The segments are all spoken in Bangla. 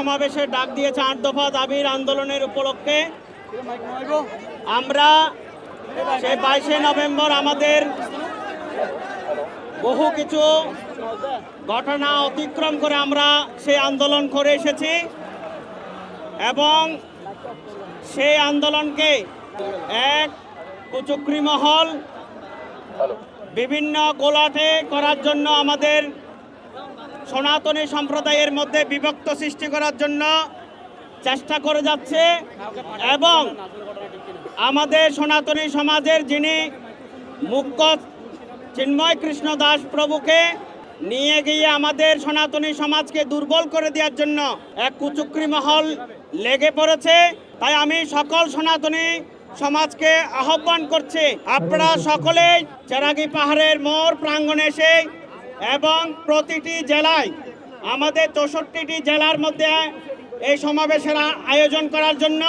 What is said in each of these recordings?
সমাবেশের ডাক দিয়েছে 8 দফা দাবির আন্দোলনের উপলক্ষে। আমরা সেই 22শে নভেম্বর আমাদের বহু কিছু ঘটনা অতিক্রম করে আমরা সেই আন্দোলন করে এসেছি এবং সেই আন্দোলনকে এক কুচক্রী মহল বিভিন্ন গোলাটে করার জন্য, আমাদের সনাতনী সম্প্রদায়ের মধ্যে বিভক্ত সৃষ্টি করার জন্য চেষ্টা করে যাচ্ছে এবং আমাদের সনাতনী সমাজের যিনি মুখ্য চিন্ময় কৃষ্ণ দাস প্রভুকে নিয়ে গিয়ে আমাদের সনাতনী সমাজকে দুর্বল করে দেওয়ার জন্য এক কুচক্রী মহল লেগে পড়েছে। তাই আমি সকল সনাতনী সমাজকে আহ্বান করছি, আপনারা সকলে চেরাগী পাহাড়ের মোড় প্রাঙ্গণে এসে এবং প্রতিটি জেলায়, আমাদের 64টি জেলার মধ্যে এই সমাবেশের আয়োজন করার জন্য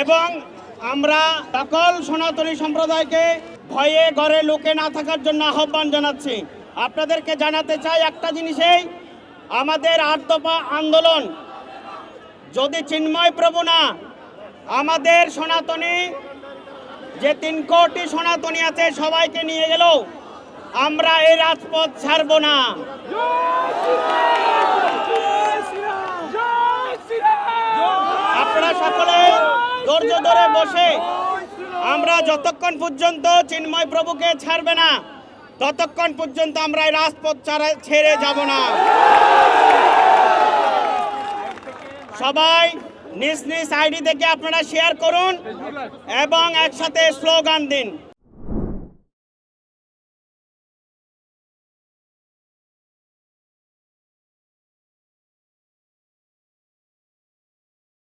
এবং আমরা সকল সনাতনী সম্প্রদায়কে ভয়ে ঘরে লুকে না থাকার জন্য আহ্বান জানাচ্ছি। আপনাদেরকে জানাতে চাই একটা জিনিসেই, আমাদের 8 দফা আন্দোলন যদি চিন্ময় প্রভু না, আমাদের সনাতনী যে 3 কোটি সনাতনী আছে সবাইকে নিয়ে গেল, আমরা এই রাজপথ ছাড়ব না। আপনারা সকলে ধৈর্য ধরে বসে, আমরা যতক্ষণ পর্যন্ত চিন্ময় প্রভুকে ছাড়বে না ততক্ষণ পর্যন্ত আমরা এই রাজপথ ছেড়ে যাব না। সবাই নিজ নিজ আইডি থেকে আপনারা শেয়ার করুন এবং একসাথে স্লোগান দিন।